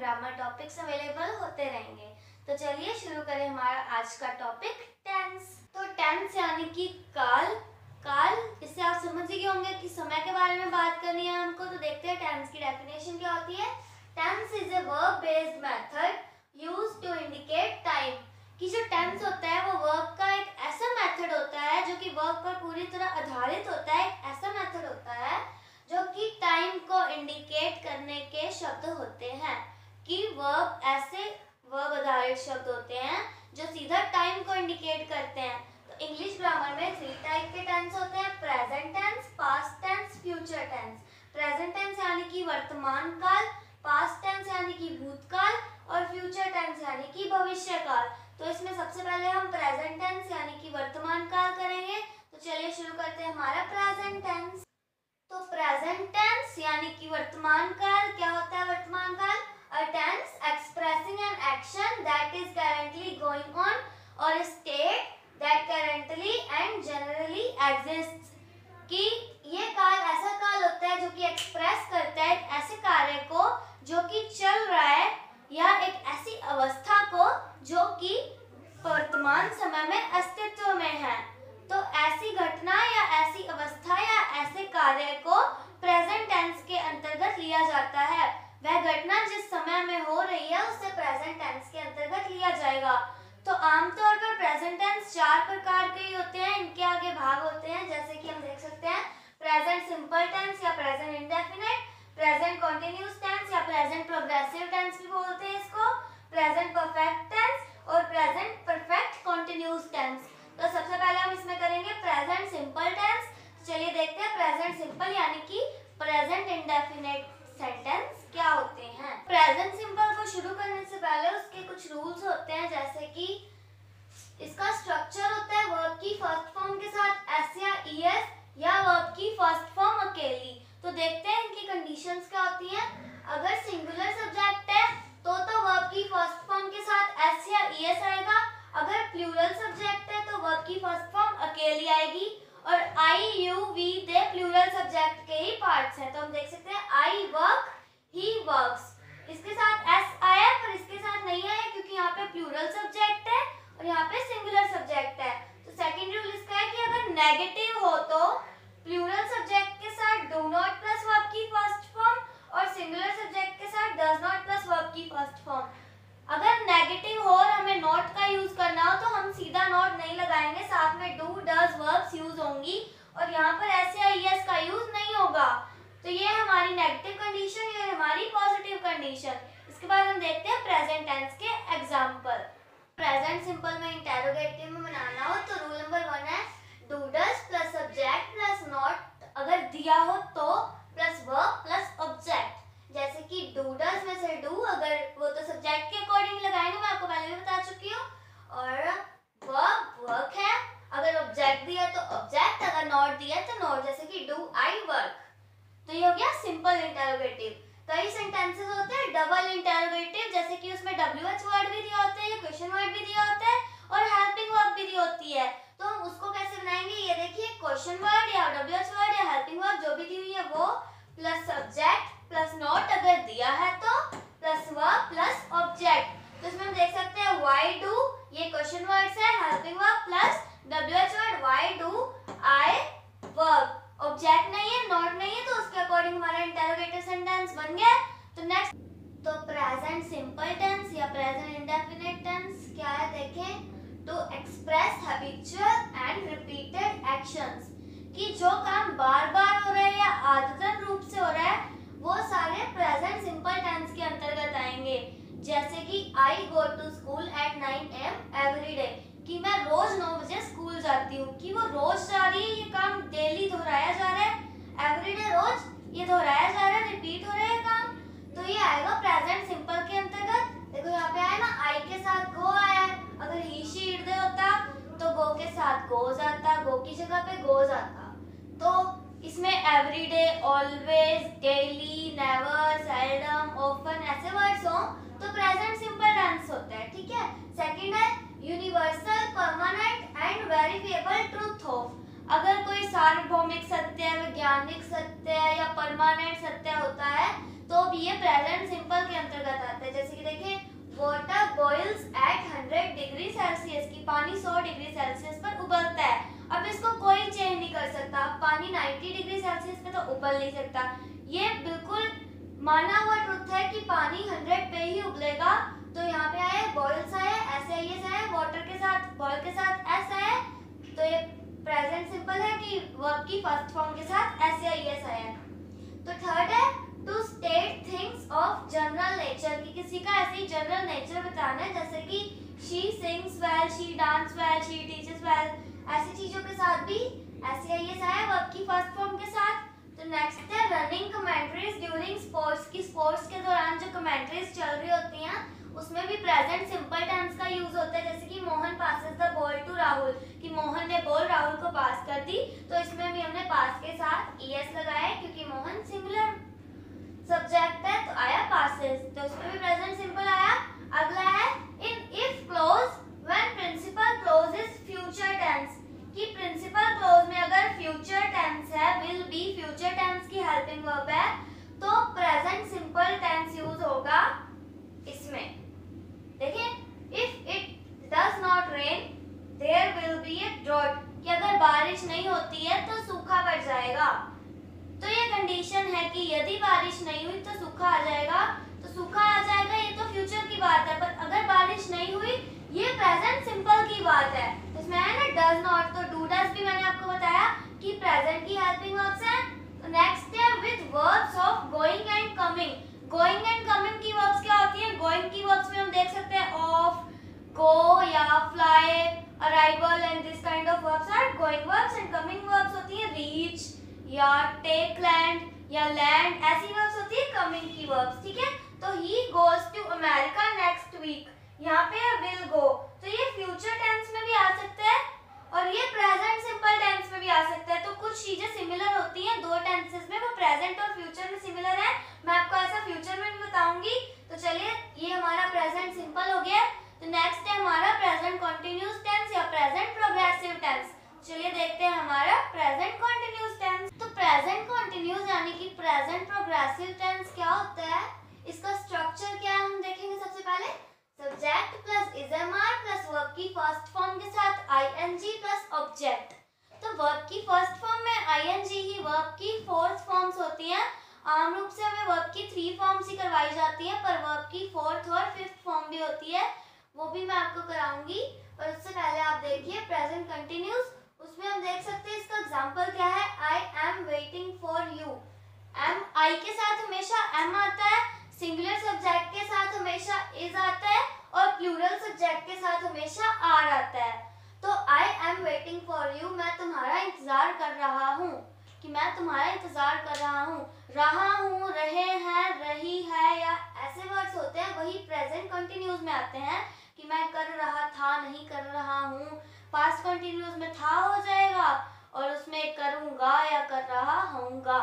Grammar topics available होते रहेंगे। तो चलिए शुरू करें हमारा आज का टॉपिक टेंस। तो टेंस यानी कि काल। इससे आप समझ ही होंगे कि समय के बारे में बात करनी है हमको। तो देखते हैं टेंस की डेफिनेशन क्या होती है। Tense is a verb based method used to indicate time. कि जो टेंस होता है वो वर्ब का एक ऐसा मेथड होता है जो कि वर्ब पर पूरी तरह आधारित होता है। एक ऐसा मेथड होता है जो कि टाइम को इंडिकेट करने के शब्द होते हैं। कि वर्ब ऐसे वर्ब आधारित शब्द होते हैं जो सीधा टाइम को इंडिकेट करते हैं। तो इंग्लिश ग्रामर में 3 टाइप के टेंस होते हैं, present tense, past tense, future tense. Present tense यानी कि वर्तमान काल, पास्ट टेंस यानी कि भूतकाल और फ्यूचर टेंस यानी कि भविष्य काल। तो इसमें सबसे पहले हम प्रेजेंट टेंस यानी कि वर्तमान काल करेंगे। तो चलिए शुरू करते हैं हमारा प्रेजेंट टेंस। तो प्रेजेंट टेंस यानी कि वर्तमान काल। क्या होता है वर्तमान काल? A tense expressing an action that is currently going on or a state that currently and generally exists। कि ये काल ऐसा काल होता है जो कि एक्सप्रेस करता है एक ऐसे कार्य को जो कि चल रहा है या एक ऐसी अवस्था को जो कि वर्तमान समय में अस्तित्व में है। तो ऐसी घटना या ऐसी अवस्था या ऐसे कार्य को प्रेजेंट टेंस के अंतर्गत लिया जाता है। वह घटना जिस समय में हो रही है उसे प्रेजेंट टेंस के अंतर्गत लिया जाएगा। तो आमतौर पर प्रेजेंट टेंस 4 प्रकार के ही होते हैं। इनके आगे भाग होते हैं जैसे कि हम देख सकते हैं प्रेजेंट सिंपल टेंस या present indefinite, present continuous tense या प्रेजेंट प्रोग्रेसिव टेंस भी बोलते हैं इसको, प्रेजेंट परफेक्ट टेंस और प्रेजेंट परफेक्ट कंटीन्यूअस टेंस। तो सबसे पहले हम इसमें करेंगे प्रेजेंट सिंपल टेंस। चलिए देखते हैं प्रेजेंट सिंपल यानी कि प्रेजेंट इंडेफिनिट सेंटेंस क्या होते हैं। प्रेजेंट सिंपल को शुरू करने से पहले उसके कुछ रूल्स होते हैं जैसे कि इसका स्ट्रक्चर होता है वर्ब की फर्स्ट फॉर्म के साथ एस या ईएस या वर्ब की फर्स्ट फॉर्म अकेली। तो देखते हैं इनकी कंडीशंस क्या होती हैं। अगर सिंगुलर सब्जेक्ट है तो वर्ब की फर्स्ट फॉर्म के साथ एस या ईएस आएगा। अगर प्लूरल सब्जेक्ट है तो वर्ब की फर्स्ट फॉर्म अकेली आएगी। और I you we they plural subject के ही पार्ट्स हैं। तो हम देख सकते हैं आई वर्क, ही वर्क्स। इसके साथ एस आया पर इसके साथ नहीं आया क्योंकि यहाँ पे प्लूरल सब्जेक्ट है और यहाँ पे सिंगुलर सब्जेक्ट है। तो सेकंड रूल इसका है कि अगर नेगेटिव हो तो प्लूरल सब्जेक्ट के साथ डू नॉट प्लस वर्ब की फर्स्ट फॉर्म और सिंगुलर सब्जेक्ट के साथ डज नॉट प्लस वर्ब की फर्स्ट फॉर्म। अगर नेगेटिव हो और हमें नॉट का यूज करना हो तो हम सीधा नॉट नहीं लगाएंगे, साथ में डू डज वर्ब्स यूज होंगी और यहाँ पर एस या ईएस का यूज नहीं होगा। तो ये हमारी नेगेटिव कंडीशन, ये हमारी पॉजिटिव कंडीशन। इसके बाद हम देखते हैं प्रेजेंट टेंस के एग्जांपल। प्रेजेंट सिंपल में इंटेरोगेटिव में बनाना हो तो रूल नंबर 1 है do does plus subject plus not अगर दिया हो तो प्लस वर्ब प्लस ऑब्जेक्ट। जैसे कि डू डज में से डू अगर वो तो सब्जेक्ट के अकॉर्डिंग लगाएंगे, मैं आपको पहले भी बता चुकी हूँ। और वर्ब वर्क है, अगर ऑब्जेक्ट दिया तो ऑब्जेक्ट, अगर नॉट दिया तो नॉट। जैसे कि डू आई वर्क। तो ये हो गया सिंपल इंटेरोगेटिव। कई सेंटेंसेस होते हैं डबल इंटेरोगेटिव जैसे कि उसमें WH वर्ड भी दिया होता है या क्वेश्चन वर्ड भी दिया होता है और हेल्पिंग वर्ब भी दी होती है। तो हम उसको कैसे बनाएंगे, ये देखिए क्वेश्चन वर्ड या WH वर्ड या हेल्पिंग वर्ब जो भी दी हुई है वो प्लस सब्जेक्ट प्लस नॉट अगर दिया है तो प्लस वर्ब प्लस ऑब्जेक्ट। तो इसमें हम देख सकते हैं व्हाई डू, ये क्वेश्चन वर्ड्स है, helping verb plus WH word why do I work. Object नहीं है, नॉट नहीं है, तो उसके अकॉर्डिंग हमारा इंटेरोगेटिव सेंटेंस बन गया। तो नेक्स्ट तो प्रेजेंट सिंपल टेंस या प्रेजेंट इंडेफिनिट टेंस क्या है देखें। To express habitual and repeated actions. कि जो काम बार बार हो रहा है या आदतन रूप से हो रहा है वो सारे प्रेजेंट सिंपल टेंस के अंतर्गत आएंगे। जैसे कि I go to school at 9 AM every day. कि मैं रोज 9 बजे स्कूल जाती हूँ। कि वो रोज जा रही है, ये काम डेली दोहराया जा रहा है, एवरीडे रोज ये दोहराया जा रहा है, रिपीट हो रहा है काम। तो ये आएगा प्रेजेंट सिंपल के अंतर्गत। देखो यहाँ पे आया ना आई के साथ गो आया है, अगर ही शी इट दे होता तो गो के साथ गोज आता, गो की जगह पे गोज आता। तो इसमें everyday, always, daily, never, seldom, often ऐसे वर्ड्स हो तो प्रेजेंट सिंपल टेंस होता है। ठीक है। सेकंड है universal, permanent and verifiable truth हो। अगर कोई सार्वभौमिक सत्य, वैज्ञानिक सत्य या परमानेंट सत्य होता है तो भी ये प्रेजेंट सिंपल के अंतर्गत आता है। जैसे कि देखिए, water boils at 100 degree Celsius, की पानी 100 डिग्री सेल्सियस पर उबलता है। अब इसको कोई चेंज नहीं कर सकता। पानी 90 डिग्री सेल्सियस पे तो उबल नहीं सकता। ये बिल्कुल माना हुआ ट्रुथ है कि पानी 100 पे ही उबलेगा। तो यहाँ पे आया बॉइल्स आया, SIS आया, वाटर के साथ बॉइल के साथ S आया, तो ये प्रेजेंट सिंपल है कि वर्ब की फर्स्ट फॉर्म के साथ SIS आया। तो थर्ड है to state things of general nature, कि किसी का ऐसे ही जनरल नेचर बताना है, जैसे कि she sings well, she dance well, she teaches well, ऐसी चीजों के साथ भी SIS आया वर्ब की फर्स्ट फॉर्म के साथ। तो नेक्स्ट है रनिंग कमेंट्रीज ड्यूरिंग स्पोर्ट्स, की स्पोर्ट्स के दौरान जो कमेंट्रीज चल रही होती हैं उसमें भी प्रेजेंट सिंपल टेंस का यूज होता है। जैसे कि Mohan passes the ball to Rahul, कि मोहन ने बॉल राहुल को पास कर दी, तो इसमें भी हमने पास के साथ ES लगाया है क्योंकि मोहन सिंगुलर सब्जेक्ट है, तो आया पासेस, तो इसमें भी प्रेजेंट सिंपल आया। अगला है in if clause when principal clause is future tense, कि प्रिंसिपल क्लोज में अगर फ्यूचर टेंस है, विल बी फ्यूचर टेंस की हेल्पिंग वर्ब है, तो प्रेजेंट सिंपल टेंस यूज होगा इसमें। देखिए, if it does not rain there will be a drought, कि अगर बारिश नहीं होती है तो सूखा पड़ जाएगा। तो ये कंडीशन है कि यदि बारिश नहीं हुई तो सूखा आ जाएगा, तो सूखा आ जाएगा, ये तो फ्यूचर की बात है। पर अगर बारिश नहीं हुई, ये प्रेजेंट सिंपल की बात है। इसमें है ना डज नॉट, तो डू डज भी मैंने आपको बताया कि प्रेजेंट की हेल्पिंग वर्ब्स हैं। तो नेक्स्ट है with verbs of going and coming. Going and coming की वर्ब्स क्या होती हैं? गोइंग की वर्ब्स में हम देख सकते हैं ऑफ, गो या fly, arrival and this kind of verbs are going verbs, and coming verbs होती हैं रीच या टेक लैंड या लैंड, ऐसी वर्ब्स होती है कमिंग की वर्ब्स, ठीक है। तो he goes to America next week, यहाँ पे है विल गो, तो ये फ्यूचर टेंस में भी आ सकता है और ये प्रेजेंट सिंपल टेंस में भी आ सकता है। तो कुछ चीजें सिमिलर होती हैं दो टेंसेस में, वो प्रेजेंट और फ्यूचर में सिमिलर है। मैं आपको ऐसा फ्यूचर में भी बताऊंगी। तो चलिए, ये हमारा प्रेजेंट सिंपल हो गया। तो नेक्स्ट है हमारा प्रेजेंट कॉन्टिन्यूस टेंस या प्रेजेंट प्रोग्रेसिव टेंस। चलिए देखते हैं हमारा प्रेजेंट कॉन्टिन्यूस टेंस। तो प्रेजेंट कॉन्टिन्यूस यानी कि प्रेजेंट प्रोग्रेसिव टेंस क्या होता है, इसका स्ट्रक्चर क्या है हम देखेंगे। सबसे पहले subject plus is am are plus verb की फर्स्ट फॉर्म के साथ आईएनजी प्लस ऑब्जेक्ट। तो वर्ब की फर्स्ट फॉर्म में आईएनजी ही वर्ब की फोर्थ फॉर्म्स होती हैं। आम रूप से हमें वर्ब की 3 फॉर्म्स ही करवाई जाती हैं, पर वर्ब की 4th और 5th फॉर्म भी होती है, वो भी मैं आपको कराऊंगी। पर उससे पहले आप देखिए प्रेजेंट कंटिन्यूस, उसमें हम देख सकते हैं इसका एग्जांपल क्या है, I am waiting for you. Am, I के साथ हमेशा एम आता है, सिंगुलर सब्जेक्ट के साथ हमेशा इज आता है और प्लूरल सब्जेक्ट के साथ हमेशा आर आता है। तो I am waiting for you, मैं तुम्हारा इंतजार कर रहा हूँ, कि मैं तुम्हारा इंतजार कर रहा हूँ। रहे हैं, रही है या ऐसे वर्ड्स होते हैं, वही प्रेजेंट कंटिन्यूस में आते हैं कि मैं कर रहा था, नहीं कर रहा हूँ। पास्ट कंटिन्यूस में था हो जाएगा और उसमें करूँगा या कर रहा हूँगा,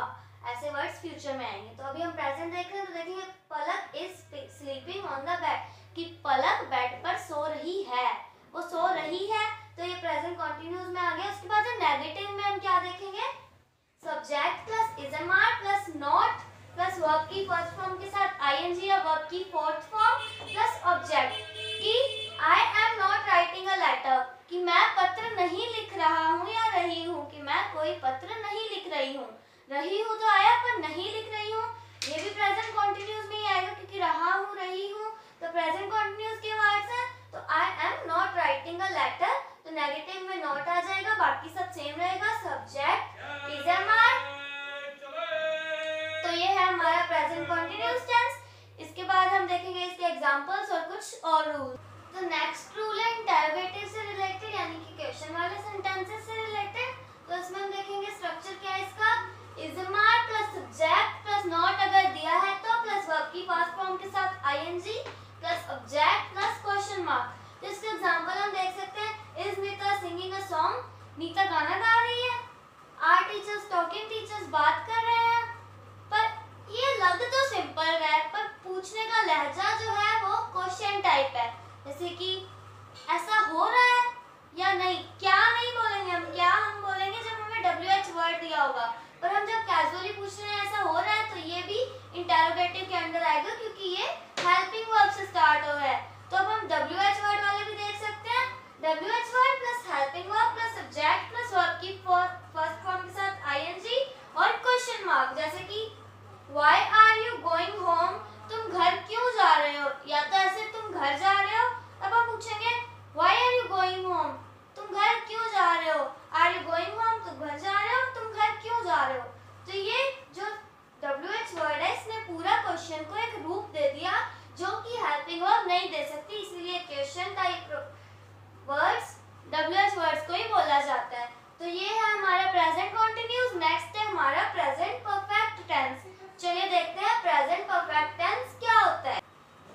ऐसे वर्ड्स फ्यूचर में आएंगे। तो अभी हम प्रेजेंट देख रहे हैं, तो देखेंगे Palak is sleeping on the bed, कि पलक बेड पर सो रही है, वो सो रही है, तो ये प्रेजेंट कंटिन्यूस में आ गया। उसके बाद नेगेटिव में हम क्या देखेंगे, subject plus is am are plus not plus verb की फर्स्ट फॉर्म के साथ आईएनजी या वर्ब की 4th फॉर्म प्लस ऑब्जेक्ट, कि I am not writing a letter, कि मैं पत्र नहीं लिख रहा हूँ या रही हूँ, कि मैं कोई पत्र नहीं लिख रही हूँ। रही हूँ तो आया, पर नहीं लिख रही हूँ ये भी प्रेजेंट कंटिन्यूस में ही आएगा, क्योंकि रहा हूँ, रही हूँ तो प्रेजेंट कंटिन्यूस के वर्ड्स हैं। तो I am not writing a letter, तो नेगेटिव में नॉट आ जाएगा, बाकी सब सेम रहेगा, सब्जेक्ट इजएमआर। तो ये है हमारा प्रेजेंट कंटिन्यूस टेंस। इसके बाद हम देखेंगे इसके एग्जांपल्स और कुछ और रूल। तो नेक्स्ट रूल है इंटरोगेटिव से रिलेटेड, यानी कि क्वेश्चन वाले सेंटेंसेस से रिलेटेड। तो इसमें हम देखेंगे स्ट्रक्चर क्या है इसका, is am are plus subject plus not अगर दिया है तो प्लस वर्ब की फर्स्ट फॉर्म के साथ ING plus object plus question mark. तो इसके एग्जांपल हम देख सकते हैं, is Nita singing a song, Nita गाना गा रही है। आर टीचर्स टॉकिंग, टीचर्स बात कर रहे हैं। पर ये लग तो सिंपल रहा है, पर पूछने का लहजा जो है वो क्वेश्चन टाइप है, जैसे कि ऐसा हो रहा है या नहीं। क्या नहीं बोलेंगे हम, क्या हम बोलेंगे जब वर्ड दिया होगा, पर हम जब कैजुअली पूछ रहे हैं ऐसा हो रहा है तो ये भी इंटेरोगेटिव के अंदर आएगा क्योंकि ये हेल्पिंग वर्ब से स्टार्ट हो रहा है। तो अब हम WH वर्ड वाले भी देख सकते हैं। WH word plus helping verb plus subject plus verb की फर्स्ट फॉर्म के साथ ING और क्वेश्चन मार्क, जैसे कि Why are you going home? तुम घर क्यों जा रहे हो, या तो ऐसे तुम घर जा रहे हो, तब हम पूछेंगे Why are you going home? तुम घर क्यों जा रहे हो। Are you going home? तुम घर जा रहे हो, तुम घर क्यों जा रहे हो। तो ये जो WH वर्ड है इसने पूरा क्वेश्चन को एक रूप दे दिया जो कि हेल्पिंग वर्ब नहीं दे सकती, इसलिए question type words WH words को ही बोला जाता है। तो ये है हमारा प्रेजेंट कंटिन्यूअस। नेक्स्ट है हमारा प्रेजेंट परफेक्ट टेंस। चलिए देखते हैं प्रेजेंट परफेक्ट टेंस क्या होता है।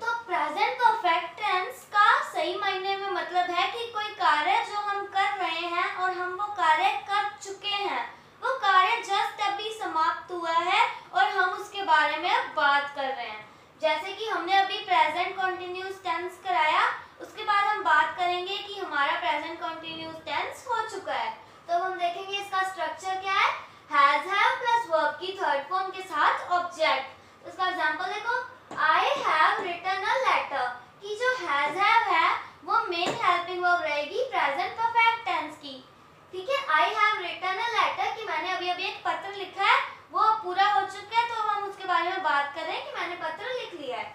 तो प्रेजेंट परफेक्ट टेंस का सही मायने में मतलब है कि कोई कार्य जो हम कर रहे हैं और हम वो कार्य कर चुके हैं, वो कार्य जस्ट अभी समाप्त हुआ है और हम उसके बारे में अब बात कर रहे हैं। जैसे कि हमने अभी प्रेजेंट कंटीन्यूअस टेंस कराया, उसके बाद हम बात करेंगे कि हमारा प्रेजेंट कंटीन्यूअस टेंस हो चुका है। तो हम देखेंगे इसका स्ट्रक्चर क्या है। हैज हैव प्लस वर्ब की थर्ड फॉर्म के साथ ऑब्जेक्ट। इसका एग्जांपल देखो, I have written a letter, की जो हैज हैव है वो मेन हेल्पिंग वर्ब रहेगी प्रेजेंट परफेक्ट टेंस की। ठीक है, I have written a letter कि मैंने अभी अभी एक पत्र लिखा है, वो पूरा हो चुका है, तो अब हम उसके बारे में बात कर रहे हैं कि मैंने पत्र लिख लिया है।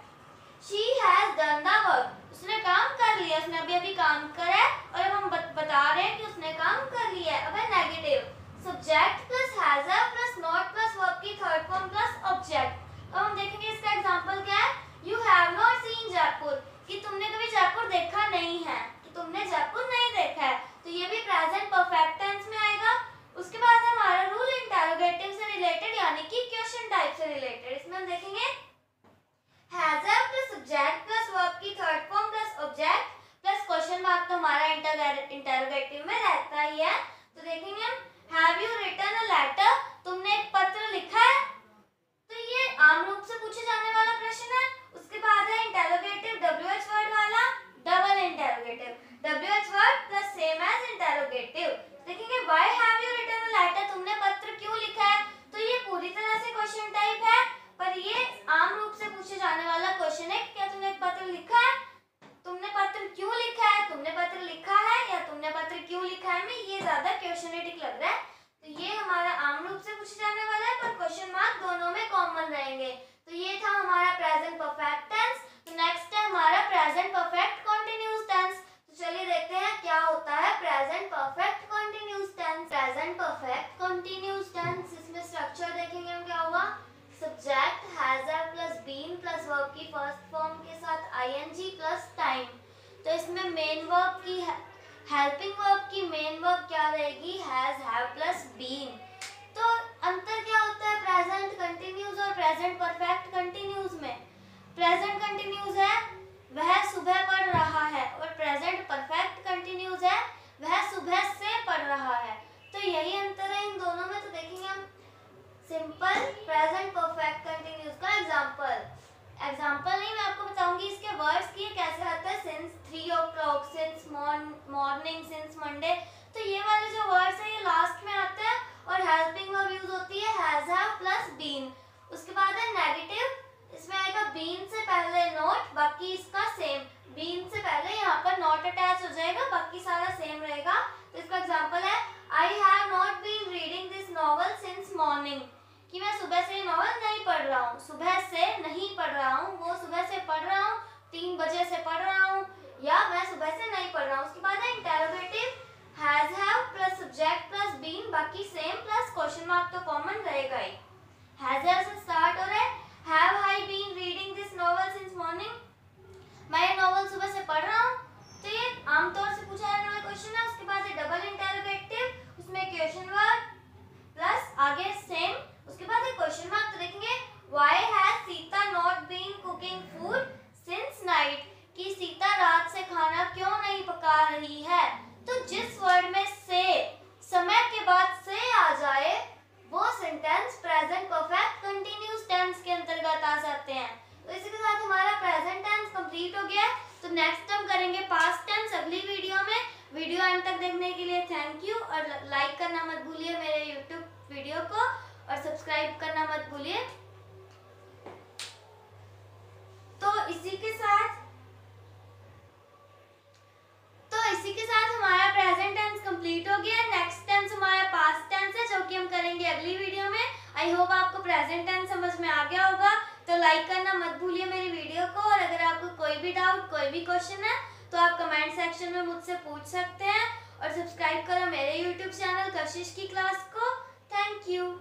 She has done the work, उसने काम कर लिया, उसने अभी अभी काम करा है और अब हम बता रहे हैं कि उसने काम कर लिया है। अब है negative, subject plus has have plus not plus verb की थर्ड फॉर्म प्लस ऑब्जेक्ट। अब हम देखेंगे इसका एग्जांपल क्या है। You have not seen Jaipur, कि तुमने कभी जयपुर देखा नहीं है, कि तुमने जयपुर नहीं देखा है, तो ये भी प्रेजेंट परफेक्ट टेंस में आएगा। उसके बाद है हमारा रूल इंटेरोगेटिव से रिलेटेड यानी कि क्वेश्चन टाइप से रिलेटेड। इसमें हम देखेंगे has have plus subject plus verb की third form plus object plus question mark, तो हमारा इंटेरोगेटिव में रहता ही है। तो देखेंगे हम, have you written a letter, तुमने एक पत्र लिखा है, तो ये आम रूप से पूछे जाने वाला प्रश्न है। उसके बाद है इंटेरोगेटिव WH वर्ड वाला, double interrogative, WH word plus same as interrogative. देखेंगे why have you written a letter, तुमने पत्र क्यों लिखा है, तो ये पूरी तरह से क्वेश्चन टाइप है, पर ये आम रूप से पूछे जाने वाला क्वेश्चन है कि क्या तुमने एक पत्र लिखा है, तुमने पत्र क्यों लिखा है, तुमने पत्र लिखा है या तुमने पत्र क्यों लिखा है, में ये ज्यादा क्वेश्चनेटिक लग रहा है। तो ये हमारा आम रूप से पूछे जाने वाला है, पर क्वेश्चन मार्क दोनों में कॉमन रहेंगे। तो ये था हमारा प्रेजेंट परफेक्ट टेंस। तो नेक्स्ट है हमारा प्रेजेंट परफेक्ट कंटीन्यूअस टेंस। तो चलिए देखते हैं क्या होता है present perfect continuous tense. Present perfect continuous tense, इसमें स्ट्रक्चर देखेंगे हम क्या होगा। Subject has have plus been plus verb की फर्स्ट फॉर्म के साथ ING प्लस टाइम। तो इसमें मेन वर्ब की हेल्पिंग वर्ब की मेन वर्ब क्या रहेगी, हैज हैव प्लस बीन। तो अंतर क्या होता है प्रेजेंट कंटीन्यूअस और प्रेजेंट परफेक्ट कंटीन्यूअस में। प्रेजेंट कंटीन्यूअस है वह सुबह पढ़ रहा है, और प्रेजेंट परफेक्ट कंटीन्यूअस है वह सुबह से पढ़ रहा है। तो यही अंतर है इन दोनों में। तो देखेंगे हम सिंपल प्रेजेंट परफेक्ट कंटीन्यूअस का एग्जांपल नहीं, मैं आपको बताऊंगी इसके वर्ड्स की कैसे आता है। Since 3 o'clock, since morning, since Monday. तो ये वाले जो वर्ड्स है ये लास्ट में आते हैं और हेल्पिंग वर्ब यूज होती है हैज हैव प्लस बीन। उसके बाद है नेगेटिव, इसमें आएगा बीन से पहले नॉट, बाकी इसका सेम। बीन से पहले यहाँ पर नॉट अटैच हो जाएगा, बाकी सारा सेम रहेगा। तो इसका एग्जांपल है I have not been reading this novel since morning, कि मैं सुबह से नॉवल नहीं पढ़ रहा हूँ, सुबह से नहीं पढ़ रहा हूँ, वो सुबह से पढ़ रहा हूँ, 3 बजे से पढ़ रहा हूँ, या मैं सुबह से नहीं पढ़ रहा हूँ। उसके बाद है interrogative has have plus subject plus been, बाकी सेम प्लस क्वेश्चन मार्क तो कॉमन रहेगा ही। हैज हैव से स्टार्ट हो रहा है, have I been reading this novel since morning, मैं ये नॉवल सुबह से पढ़ रहा हूँ। तो ये आमतौर से पूछा जाने वाला क्वेश्चन है। उसके बाद है डबल इंटेरोगेटिव, उसमें क्वेश्चन वर्ड प्लस आगे सेम, उसके बाद है क्वेश्चन मार्क। तो देखेंगे why has Sita not been cooking food since night, कि सीता रात से खाना क्यों नहीं पका रही है। तो जिस वर्ड में से समय के बाद से आ जाए वो sentence present perfect continuous tense के अंतर्गत आ जाते हैं। तो इसी के साथ हमारा प्रेजेंट टेंस कंप्लीट हो गया। तो नेक्स्ट हम करेंगे पास्ट टेंस अगली वीडियो में। वीडियो अंत तक देखने के लिए थैंक यू, और लाइक करना मत भूलिए मेरे YouTube वीडियो को और सब्सक्राइब करना मत भूलिए। तो इसी के साथ हमारा प्रेजेंट टेंस कंप्लीट हो गया। नेक्स्ट टेंस हमारा पास्ट टेंस है, जो कि हम करेंगे अगली वीडियो में। आई होप आपको प्रेजेंट टेंस समझ में आ गया होगा। तो लाइक करना मत भूलिए मेरी वीडियो को, और अगर आपको कोई भी डाउट, कोई भी क्वेश्चन है तो आप कमेंट सेक्शन में मुझसे पूछ सकते हैं। और सब्सक्राइब करो मेरे यूट्यूब चैनल कशिश की क्लास को। Thank you.